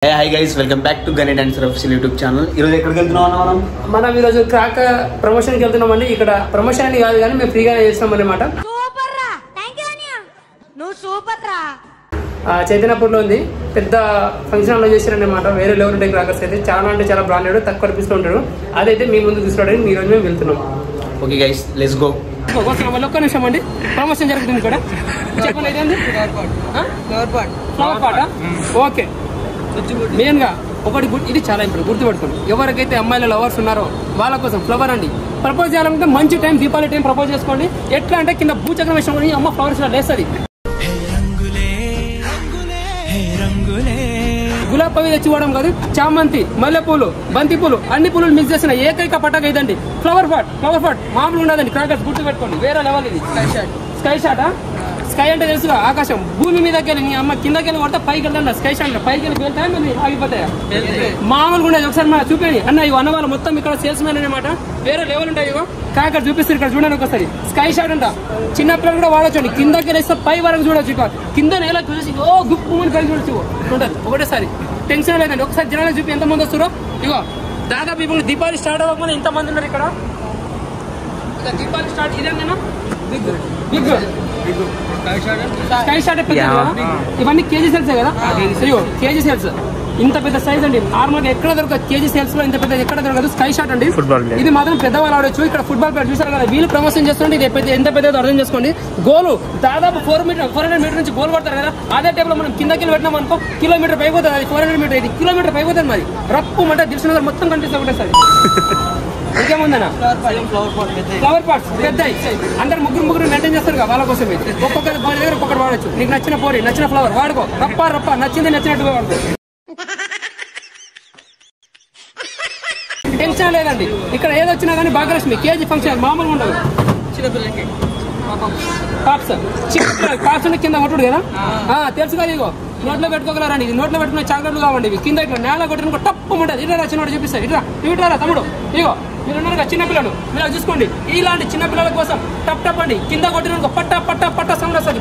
Hi guys, welcome back to Gunny Dancer official YouTube channel. ఈరోజు ఎక్కడికి వెళ్తున్నాం మనం ఈరోజు క్రాక్ ప్రమోషన్ కి వెళ్తున్నామండి. ఇక్కడ ప్రమోషన్ అని కాదు కానీ మేము ఫ్రీగానే చేస్తాం అన్నమాట. సూపర్ రా, థాంక్యూ అన్నయ్య, నువ్వు సూపర్ రా. చైతన్యపూర్లో ఉంది, పెద్ద ఫంక్షన్ హాల్లో చేశారన్నమాట. వేరే లెవెల్ ఉంటాయి క్రాకర్స్ అయితే, చాలా అంటే చాలా బ్రాండెడ్, తక్కువ అనిపిస్తూ ఉంటాడు. అదైతే మీ ముందు తీసుకోవడానికి ఈ రోజు మేము వెళ్తున్నాం. Okay guys, let's go. ఒక్క నిమిషం అండి, ప్రమోషన్ జరుగుతుంది ఇక్కడ. చెప్పండి, ఇదేంది ఫ్లవర్ పాట. ఓకే, మెయిన్ గా ఒకటి ఇది చాలా ఇంపార్టెంట్, గుర్తుపెట్టుకోండి. ఎవరికైతే అమ్మాయిల లవర్స్ ఉన్నారో వాళ్ళ కోసం ఫ్లవర్ అండి. ప్రపోజ్ చేయాలంటే మంచి టైం, దీపావళి టైం ప్రపోజ్ చేసుకోండి. ఎట్లా అంటే కింద భూచక్రం వేసుకొని అమ్మ ఫ్లవర్స్ లేస్తుంది. గులాబ్ పవి తెచ్చివ్వడం కాదు, చామంతి, మల్లెపూలు, బంతి పూలు, అన్ని పూలు మిక్స్ చేసిన ఏకైక పటాక ఇదండి ఫ్లవర్ పాట్. మామూలు ఉండదండి క్రాకర్స్, గుర్తుపెట్టుకోండి. వేరే లెవెల్ ఇది. స్కై షాటా? స్కై అంటే తెలుసుగా ఆకాశం. భూమి మీదకి వెళ్ళి నీ అమ్మ కిందకి వెళ్ళి కొడితే పైకి వెళ్తాను. స్కై షాట్ పైకి వెళ్ళి వెళ్తాయి, మళ్ళీ ఆగిపోతాయి. మామూలుగా ఉండేది. ఒకసారి మా చూపేయండి అన్న. ఇవి అన్న వాళ్ళు మొత్తం ఇక్కడ సేల్స్ మ్యాన్ అనమాట. వేరే లెవెల్ ఉంటాయి. ఇగో క్రాకర్ చూపిస్తారు ఇక్కడ, చూడండి ఒకసారి. స్కై షాట్ అంట, చిన్న పిల్లలు కూడా వాడొచ్చండి. కిందకి వెళ్ళేస్తే పై వరకు చూడొచ్చు. ఇక కింద నేల చూసి గుప్పు అని కలిసి చూడొచ్చు ఉంటుంది ఒకటేసారి. టెన్షన్ లేదండి. ఒకసారి జనాలు చూపి ఎంతమంది వస్తారో. ఇగో దాదాపు ఇప్పుడు దీపావళి స్టార్ట్ అవ్వకపోతే ఎంతమంది ఉన్నారు ఇక్కడ. ఇక దీపావళి స్టార్ట్ ఇదేనా బిగ్ స్కై షాట్. ఇవన్నీ కేజీ సేల్స్ కదా. అయ్యో కేజీ సేల్స్, ఇంత పెద్ద సైజ్ అండి. నార్మల్ గా ఎక్కడ దొరకదు, కేజీ సేల్స్ లో ఇంత పెద్ద ఎక్కడ దొరకదు. స్కై షాట్ అండి. ఇది మాత్రం పెద్దవాళ్ళు ఆడొచ్చు. ఇక్కడ ఫుట్బాల్ ప్లేయర్ చూసారు కదా, వీళ్ళు ప్రమోషన్ చేస్తుంటే ఇది ఎంత పెద్దదో అర్థం చేసుకోండి. గోలు దాదాపు 400 మీటర్ నుంచి గోల్ పడతారు కదా. అదే టైప్ లో మనం కిందకి పెట్టినాం అనుకో, కిలోమీటర్ పైపోతుంది. అది 400 మీటర్, ఇది కిలోమీటర్ పైపోతుంది. మరి రప్పు అంటే దిల్సుఖ్నగర్ మొత్తం కనిపిస్తుంది ఒకటేసారి. ఇంకేముందన్నా ఫ్లవర్ పాట్స్ పెద్దయి. అందరు ముగ్గురు మెయింటైన్ చేస్తారు కదా, వాళ్ళ కోసమే. ఒక్కొక్కరి దగ్గర ఒక్కొక్కటి వాడచ్చు. నీకు నచ్చిన పోరి, నచ్చిన ఫ్లవర్ వాడుకో. రప్ప నచ్చింది నచ్చినట్టుగా వాడుకో. టెన్షన్ లేదండి. ఇక్కడ ఏదొచ్చినా కానీ భాగ్యలక్ష్మి కేజీ ఫంక్షన్ మామూలుగా ఉండదు. చిన్నపిల్లలకి పాప్స్ కింద కొట్టుడు కదా, తెలుసు కదా. ఇగో నోట్లో పెట్టుకోగలరండి. ఇది నోట్లో పెట్టుకునే చాక్లెట్లు కావండి. ఇవి కింద ఇట్లా నేల కొట్టిన టప్పు ఉంటుంది. ఇట్లా చిన్నవాడు చూపిస్తాయి. ఇట్లా తమ్ముడు. ఇగో మీరు ఉన్నారు కదా చిన్నపిల్లలు, మీరు చూసుకోండి. ఇలాంటి చిన్నపిల్లల కోసం టప్ అండి. కింద కొట్టిన పట్ట సౌండ్ వస్తుంది.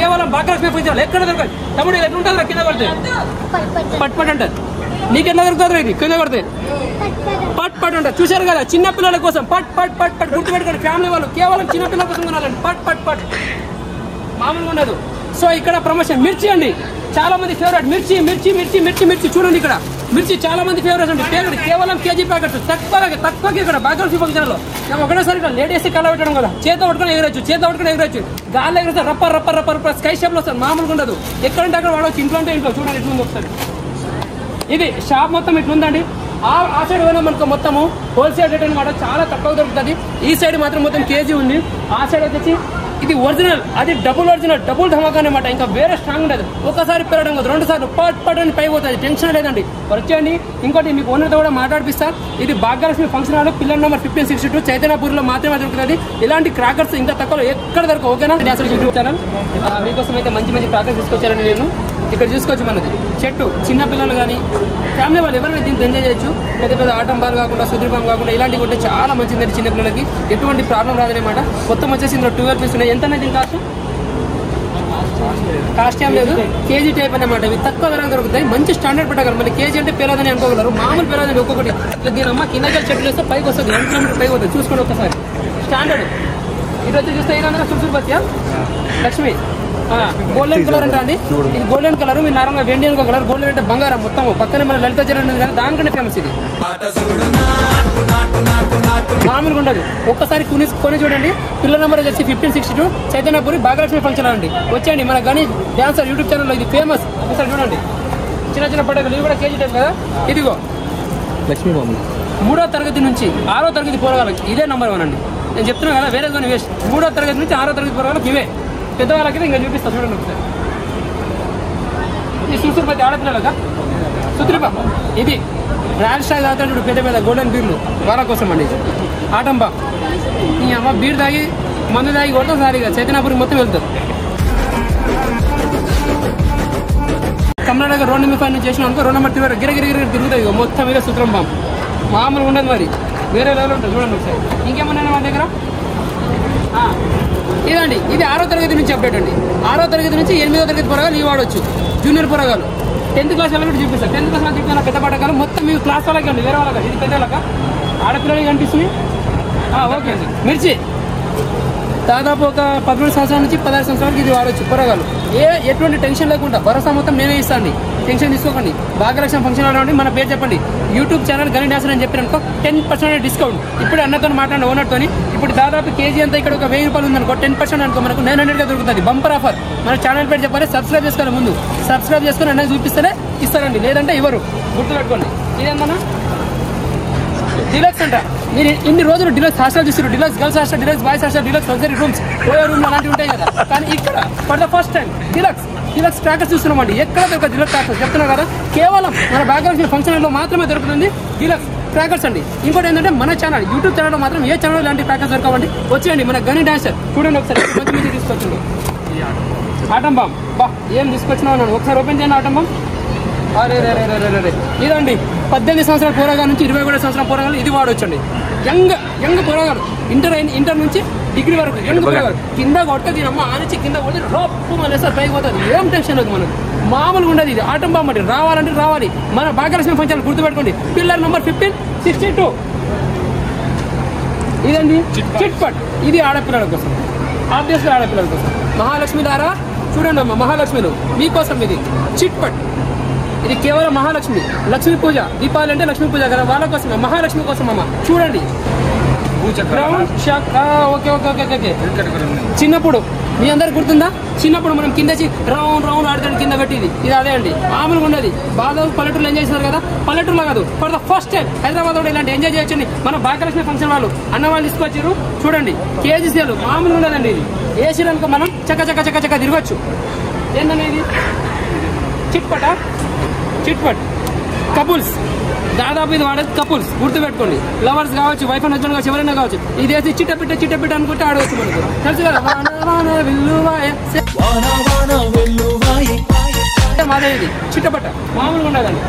కేవలం భాగ్యలక్ష్మి ఫంక్షన్ ఎక్కడ దొరకదు. తమ్ముడు ఎట్లా ఉంటుంది కింద కొడితే పట్ అంటారు. నీకెట్లా దొరుకుతుంది ఇది కింద కొడితే పట్ అంటారు. చూశారు కదా, చిన్నపిల్లల కోసం పట్ గుర్తుపెట్టుకోండి. ఫ్యామిలీ వాళ్ళు కేవలం చిన్నపిల్లల కోసం కొనాలండి. పట్ మామూలుగా ఉండదు. సో ఇక్కడ ప్రమోషన్ మిర్చి అండి, చాలా మంది ఫేవరెట్. మిర్చి చూడండి. ఇక్కడ మిర్చి చాలా మంది ఫేవరెట్ అండి. కేవలం కేజీ ప్యాకెట్స్ తక్కువకి ఇక్కడ భాగ్యలక్ష్మి ఫంక్షన్ లో. ఒకటేసారి ఇక్కడ లేడీస్ కళ్ళ పెట్టడం కదా, చేత పట్టుకుని ఎగరచ్చు. గాలి ఎగరేస్తే రప్ప స్కై షేప్ లో వస్తుంది. మామూలుగా ఉండదు. ఎక్కడంటే అక్కడ వాడవచ్చు. ఇంట్లో అంటే ఇంట్లో చూడండి ఎట్లుంది ఒకసారి. ఇది షాప్ మొత్తం ఇట్లుందండి. ఆ సైడ్ పోయినా మనకు మొత్తము హోల్సేల్ రేట్ అనమాట, చాలా తక్కువ దొరుకుతుంది. ఈ సైడ్ మాత్రం మొత్తం కేజీ ఉంది. ఆ సైడ్ వచ్చేసి ఇది ఒరిజినల్, అది డబుల్ ధమాకా అనమాట. ఇంకా వేరే స్ట్రాంగ్ ఉండదు. ఒకసారి పెరగడం కాదు, 2 సార్లు పట్ అని పై పోతుంది. టెన్షన్ లేదండి. వచ్చేయండి. ఇంకోటి మీకు ఓనర్తో కూడా మాట్లాడిపిస్తా. ఇది Bhagyalakshmi function hall, pillar number 1562, చైతన్యపూర్లో మాత్రమే దొరుకుతుంది. ఇలాంటి క్రాకర్స్ ఇంకా తక్కువలో ఎక్కడ దొరకవు. ఓకేనా? డాన్సర్ యూట్యూబ్ ఛానల్ మీకోసం అయితే మంచి క్రాకర్స్ తీసుకొచ్చారని నేను ఇక్కడ చూసుకోవచ్చు. మనది చెట్టు చిన్నపిల్లలు కానీ ఫ్యామిలీ వాళ్ళు ఎవరైనా దీన్ని ఎంజాయ్ చేయొచ్చు. పెద్ద ఆటంబాలు కాకుండా, సుదీర్భం కాకుండా ఇలాంటివి ఉంటే చాలా మంచిది. చిన్నపిల్లలకి ఎటువంటి ప్రాబ్లం రాదనమాట. మొత్తం వచ్చేసి ఇందులో 12 పీస్ ఉన్నాయి. ఎంత అనేది కాస్ట్ ఏం లేదు, కేజీ టైప్ అనమాట. ఇవి తక్కువ ధర దొరుకుతాయి. మంచి స్టాండర్డ్ పెట్టగలరు. మళ్ళీ కేజీ అంటే పేరదని అనుకోగలరు. మామూలు పేరదని ఒక్కొక్కటి దీని అమ్మ కిందకి చెట్లు వేస్తే పైకి వస్తుంది. 1 కిలోమీటర్ పైకి వస్తుంది. చూసుకోండి ఒకసారి. స్టాండర్డ్ ఇది వచ్చి చూస్తే ఏదన్నా సుర్సుపత్య లక్ష్మి గోల్డెన్ కలర్ అంటే అండి. ఇది గోల్డెన్ కలర్. మీరు నార్మల్గా వెండియన్ కలర్. గోల్డెన్ అంటే బంగారం మొత్తం. పక్కనే మన లలిత జర ఉంది కానీ దానికంటే ఫేమస్ ఇది. మామూలుగా ఉండదు. ఒక్కసారి కొని చూడండి. పిల్లల నెంబర్ వచ్చి 1562, చైతన్యపూరి, భాగ్యలక్ష్మి ఫంక్షన్ అండి. వచ్చేయండి. మన గణేష్ డాన్సర్ యూట్యూబ్ ఛానల్లో ఇది ఫేమస్. ఒకసారి చూడండి. చిన్న పటాకులు ఇవి కూడా కేజీ టైప్ కదా. ఇదిగో లక్ష్మీ బాబు 3వ తరగతి నుంచి 6వ తరగతి పోరగాళ్ళకి ఇదే నెంబర్ 1 అండి. నేను చెప్తున్నాను కదా, వేరే కొన్ని వేస్ట్. 3వ తరగతి నుంచి 6వ తరగతి పోరగాళ్ళకి ఇవే. పెద్దవాళ్ళకి ఇంకా చూపిస్తా చూడండి ఒకసారి. ఇది సుర్సుపతి ఆడపిల్లలక సుత్రిప. ఇది రాయల్ స్టార్ తాగుతాడు పెద్ద గోల్డెన్ బీర్లు వాళ్ళ కోసం అండి. ఆటంబా ఈ అమ్మ బీర్ తాగి మందు తాగి కొడతాం సారిగా చైతన్యపురి మొత్తం వెళ్తాం. కర్ణాటక రోడ్ నెంబర్ 5 నుంచి చేసిన అనుకో, 2 నెంబర్ 3 గిరగిరి తిరుగుతాయి. మొత్తం మీద సూత్రం బాంబు మామూలుగా ఉండదు. మరి వేరే లెవెల్ ఉంటుంది. చూడండి ఒకసారి. ఇంకేమన్నా మన దగ్గర ఇదండి. ఇది 6వ తరగతి నుంచి అప్డేట్ అండి. 6వ తరగతి నుంచి 8వ తరగతి వరకు లీవ్ వాడవచ్చు. జూనియర్ పోరగాలు 10th క్లాస్ వాళ్ళకి చూపిస్తారు. 10th క్లాస్ వాళ్ళకి చూపిస్తున్న పెద్ద పట్టకాలు మొత్తం మీ క్లాస్ వాళ్ళకి అండి, వేరే వాళ్ళకి. ఇది పెద్ద వాళ్ళక ఆడపిల్లలకి కనిపిస్తుంది. ఓకే అండి. మిర్చి దాదాపు ఒక 13 సంవత్సరాల నుంచి 16 సంవత్సరాలకి ఇది వాడవచ్చు. పొరగాలు ఎటువంటి టెన్షన్ లేకుండా భరోసా మొత్తం నేనే ఇస్తాండి, టెన్షన్ తీసుకోకండి. భాగ్యలక్ష్మి ఫంక్షన్ ఆడండి, మన పేరు చెప్పండి, యూట్యూబ్ ఛానల్ గని డాన్సర్ అని చెప్పారనుకో 10% డిస్కౌంట్. ఇప్పుడు అన్నతో మాట్లాడిన ఓనర్తో ఇప్పుడు దాదాపు కేజీ అంతా ఇక్కడ ఒక 1000 రూపాయలు ఉందనుకో 10% అనుకో మనకు 900గా దొరుకుతుంది. Bumper offer. మన ఛానల్ పేరు చెప్పాలి, సబ్స్క్రైబ్ చేసుకోవాలి. ముందు సబ్స్క్రైబ్ చేసుకుని అన్నది చూపిస్తేనే ఇస్తారండి, లేదంటే ఇవ్వరు. గుర్తుపెట్టుకోండి. ఇదేందన్నా డిలక్స్ అంట. మీరు ఇన్ని రోజులు డిలక్స్ హాస్టల్ చూస్తారు, deluxe girls hostel, deluxe boys hostel, deluxe luxury rooms, OYO room అలాంటివి ఉంటాయి కదా. కానీ ఇక్కడ for the first time deluxe trackers చూస్తున్నామండి. ఎక్కడ దొరకదు డిలక్స్ ట్రాకర్స్, చెప్తున్నా కదా. కేవలం మన భాగ్యలక్ష్మి ఫంక్షన్ లో మాత్రమే దొరుకుతుంది డిలక్స్ ట్రాకర్స్ అండి. ఇంకోటి ఏంటంటే మన ఛానల్ యూట్యూబ్ ఛానల్లో మాత్రం ఏ ఛానల్ ఇలాంటి ట్రాకర్స్ దొరకవండి. వచ్చేయండి మన గని డాన్సర్ చూడండి ఒకసారి. మంచి మంచి తీసుకొచ్చింది ఆటం బాంబ్. బా ఏం తీసుకొచ్చినావు నన్ను ఒకసారి ఓపెన్ చేయండి ఆటం బాంబ్. అరే ఇదండి 18 సంవత్సరాల పోరగాల నుంచి 27 సంవత్సరాల పోరగాలు ఇది వాడొచ్చండి. యంగ్ పోరగాలు ఇంటర్ నుంచి డిగ్రీ వరకు యంగ్ పోరగాలు. కింద కొడితే దీనమ్మ ఆనిచ్చి కింద కొడితే రప్పు మళ్ళీ సార్ పైకి పోతుంది. ఏం టెన్షన్ లేదు మనకు, మామూలుగా ఉండదు. ఇది ఆటం బాంబ్ అంటే రావాలంటే రావాలి. మన భాగ్యలక్ష్మి ఫంక్షన్ గుర్తుపెట్టుకోండి. పిల్లర్ నెంబర్ 1562 ఇదండి చిట్ పట్. ఇది ఆడపిల్లల కోసం, ఆబ్వియస్గా ఆడపిల్లల కోసం. మహాలక్ష్మి ద్వారా చూడండి అమ్మ, మహాలక్ష్మిలో మీకోసం ఇది చిట్ పట్. ఇది కేవలం మహాలక్ష్మి, లక్ష్మీ పూజ, దీపావళి అంటే లక్ష్మీ పూజ కదా, వాళ్ళ కోసమే, మహాలక్ష్మి కోసం అమ్మ. చూడండి ఓకే. చిన్నప్పుడు మీ అందరికి గుర్తుందా? చిన్నప్పుడు మనం కింద రౌండ్ ఆడతాడు కింద పెట్టింది. ఇది అదే అండి, మామూలుగా ఉండదు. బాగా పల్లెటూరులో ఎంజాయ్ చేస్తారు కదా, పల్లెటూరులో కాదు for the first time Hyderabad కూడా ఇలాంటి ఎంజాయ్ చేయొచ్చండి. మన భాగ్యలక్ష్మి ఫంక్షన్ వాళ్ళు అన్న వాళ్ళు తీసుకొచ్చారు. చూడండి కేజీ సేలు మామూలుగా ఉండదండి. ఇది ఏసీ అనుకో మనం చక్క తిరగచ్చు. ఏంటనేది చిట్ పట్ కపుల్స్. దాదాపు ఇది వాడేది కపుల్స్, గుర్తుపెట్టుకోండి. లవర్స్ కావచ్చు, వైఫ్ అండ్ హస్బెండ్ కావచ్చు, ఎవరైనా కావచ్చు. ఇది వేసి చిట్టపిట్ట అనుకుంటే ఆడవచ్చు. మనకు తెలుసు కదా అదే ఇది చిట్టపట్ట, మామూలుగా ఉండదండి.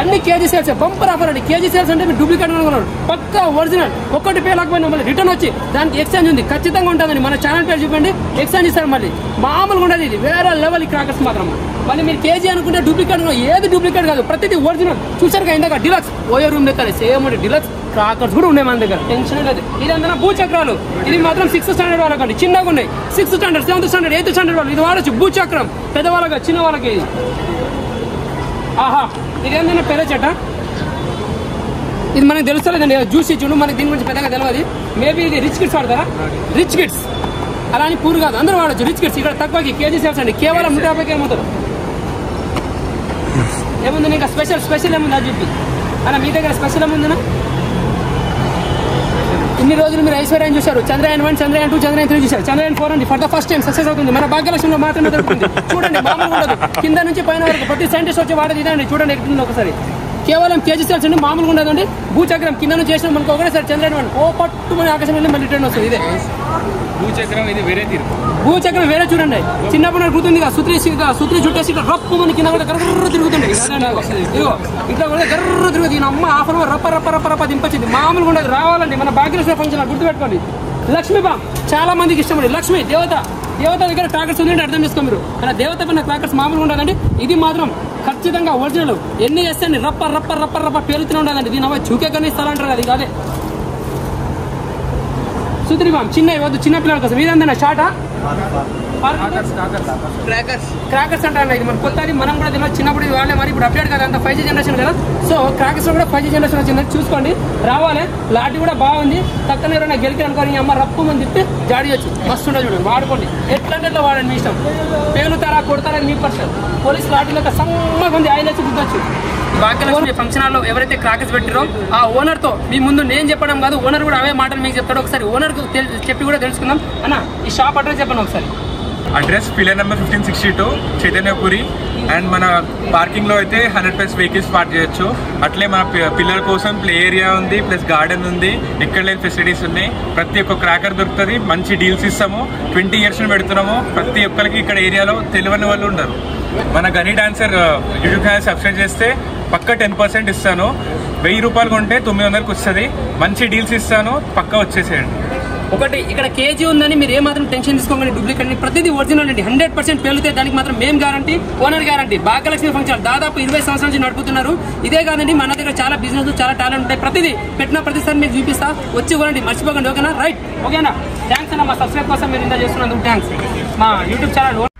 అన్ని కేజీ సేల్స్, బంపర్ ఆఫర్ అండి. కేజీ సేల్స్ అంటే మీరు డూప్లికేట్ అనుకున్నారు, పక్కా ఒరిజినల్. ఒక్కటి పే లేకపోయినా మళ్ళీ రిటర్న్ వచ్చి దానికి ఎక్స్చేంజ్ ఉంది, ఖచ్చితంగా ఉంటుందండి. మన ఛానల్ పేరు చూపండి, ఎక్స్చేంజ్ ఇస్తారు మళ్ళీ. మామూలుగా ఉండదు, ఇది వేరే లెవెల్ క్రాకర్స్ మాత్రం. మళ్ళీ మీరు కేజీ అనుకుంటే డూప్లికేట్, ఏది డూప్లికేట్ కాదు, ప్రతిదీ ఒరిజినల్. చూసారు ఇందాక డిలక్స్ ఓయో రూమ్ లెక్క సేమ్ అండి. డిలక్స్ క్రాకర్స్ కూడా ఉన్నాయి మన దగ్గర, టెన్షన్ లేదు. ఇది అందరూ భూచక్రాలు. ఇది మాత్రం 6th స్టాండర్డ్ వాళ్ళకండి, చిన్నగా ఉన్నాయి. 6th standard, 7th standard, 8th standard వాళ్ళు ఇది వాడచ్చు. భూచక్రం పెద్దవాళ్ళగా, చిన్న వాళ్ళకి ఇది. ఆహా, ఇదేంటన్నా పెద్ద చెట్ట. ఇది మనకు తెలుస్తలేదండి, జ్యూసీ చూడు, మనకి దీని గురించి పెద్దగా తెలియదు. మేబీ ఇది రిచ్ కిడ్స్ వాడతారా? రిచ్ కిడ్స్ అలా అని పూర్ కాదు, అందరూ వాడచ్చు. రిచ్ కిడ్స్ ఇక్కడ తక్కువకి కేజీ సేల్స్ అండి, కేవలం 150కి ఏమవుతారు. ఏముంది ఇంకా స్పెషల్ ఏముంది అది చెప్పి అలా మీ దగ్గర స్పెషల్ ఏముందన్నా? ఇన్ని రోజులు మీరు ఐశ్వర్యం చూశారు, చంద్రయాన్ 1, చంద్రయాన్ 2, చంద్రయాన్ 3 చూశారు. చంద్రయాన్ 4 అండి for the first time success అవుతుంది. మన భాగ్యలక్ష్మిలో మాత్రమే దొరుకుతుంది. చూడండి మామూలుగా ఉండదు, కింద నుంచి పైన వరకు ప్రతి సైంటిస్ట్ వచ్చి వాడేది ఇదండి. చూడండి ఎక్కడ ఒకసారి. కేవలం కేజీ సేల్స్ అండి, మామూలుగా ఉండదండి. భూచక్రం కింద నుంచి చేసిన మనకు ఒకటేసారి చంద్రయాన్ 1 ఓ పట్టు మన ఆకాశం వెళ్ళి మళ్ళీ రిటర్న్ వస్తుంది. ఇదే భూచక్రం, ఇది వేరే తీరు. భూచక్రం వేరే చూడండి. చిన్నప్పుడు నాకు గుర్తుంది, సుత్రి చుట్టేసి రప్పు మన కింద కూడా గర్ర తిరుగుతుంది. ఇదిగో ఇట్లా కూడా గర్ర తిరుగుతుంది. ఈయన అమ్మ ఆఫర్ రప్ప దింపొచ్చింది. మామూలుగా ఉండదు. రావాలండి మన భాగ్యలక్ష్మి ఫంక్షన్ గుర్తుపెట్టుకోండి. లక్ష్మీ బాంబ్ చాలా మందికి ఇష్టం అండి. లక్ష్మి దేవత దగ్గర ట్రాకర్స్ ఉందంటే అర్థం చేసుకో మీరు. అలా దేవత పైన ట్రాకర్స్ మామూలుగా ఉండదండి. ఇది మాత్రం ఖచ్చితంగా ఒరిజినల్. ఎన్ని చేస్తే రప్ప పేలుతూనే ఉండదండి. దీని అవ్వ చూకే కానీ ఇస్తారంటారు కదా, ఇది అదే సుత్రి బాంబ్. చిన్న వద్దు, చిన్న పిల్లల కోసం. ఇదంతా షార్టా క్రాకర్స్ అంటారు. ఇది మన కొత్తది, మనం కూడా తెలియదు. చిన్నప్పుడు ఇది వాళ్ళే, మరి ఇప్పుడు అప్డేట్ కదా, అంత 5G జనరేషన్ కదా. సో క్రాకర్స్ లో కూడా 5G జనరేషన్ వచ్చిందని చూసుకోండి. రావాలి. లాటి కూడా బాగుంది. తక్కువ ఎవరైనా గెలికి అనుకోని అమ్మ రప్పు అని తిప్పి జాడియొచ్చు. మస్తు ఉండదు చూడండి, వాడుకోండి. ఎట్లంటే ఎట్లా వాడండి, మీ ఇష్టం. పేలుతారా కొడతారా మీ పర్సన్. పోలీస్ లాటీలో సమ్మగా ఉంది, ఆయిల్ వచ్చి గుర్తొచ్చు. భాగ్యలక్ష్మి ఫంక్షన్ హాల్లో ఎవరైతే క్రాకర్స్ పెట్టారో ఆ ఓనర్ తో మీ ముందు నేను చెప్పడం కాదు, ఓనర్ కూడా అవే మాటలు మీకు చెప్తాడు. ఒకసారి ఓనర్ చెప్పి కూడా తెలుసుకుందాం. అన్న ఈ షాప్ అడ్రస్ చెప్పండి ఒకసారి. Address pillar number 1562 Chaitanyapuri. And మన పార్కింగ్ లో అయితే 100+ వెహికల్స్ పార్క్ చేయొచ్చు. అట్లే మన పిల్లల కోసం ప్లే ఏరియా ఉంది, ప్లస్ గార్డెన్ ఉంది. ఎక్కడ లేని ఫెసిలిటీస్ ఉన్నాయి. ప్రతి ఒక్క క్రాకర్ దొరుకుతుంది. మంచి డీల్స్ ఇస్తాము. 20 years పెడుతున్నాము. ప్రతి ఒక్కరికి ఇక్కడ ఏరియాలో తెలియని వాళ్ళు ఉండరు. మన గని డాన్సర్ యూట్యూబ్ ఛానల్ సబ్స్క్రైబ్ చేస్తే పక్క 10% ఇస్తాను. 1000 రూపాయలు కొంటే 900కి వస్తుంది. మంచి డీల్స్ ఇస్తాను, పక్క వచ్చేసేయండి. ఒకటి ఇక్కడ కేజీ ఉందని మీరు ఏమాత్రం టెన్షన్ తీసుకోకండి. డూప్లికేట్ ప్రతిదీ ఒరిజినల్ అండి. 100% పేలుతే దానికి మాత్రం మేము guarantee, owner guarantee. Bhagyalakshmi function దాదాపు 20 సంవత్సరాల నుంచి నడుపుతున్నారు. ఇదే కాదండి, మన దగ్గర చాలా బిజినెస్, చాలా టాలెంట్ ఉంటాయి. ప్రతిదీ పెట్టిన ప్రతిసారి మీరు చూపిస్తా, వచ్చి కొనండి, మర్చిపోకండి. ఓకేనా? రైట్, ఓకేనా? థ్యాంక్స్ అన్న, మా సబ్స్క్రైబ్ కోసం మీరు ఇంత చేస్తున్నందుకు థ్యాంక్స్. మా యూట్యూబ్ ఛానల్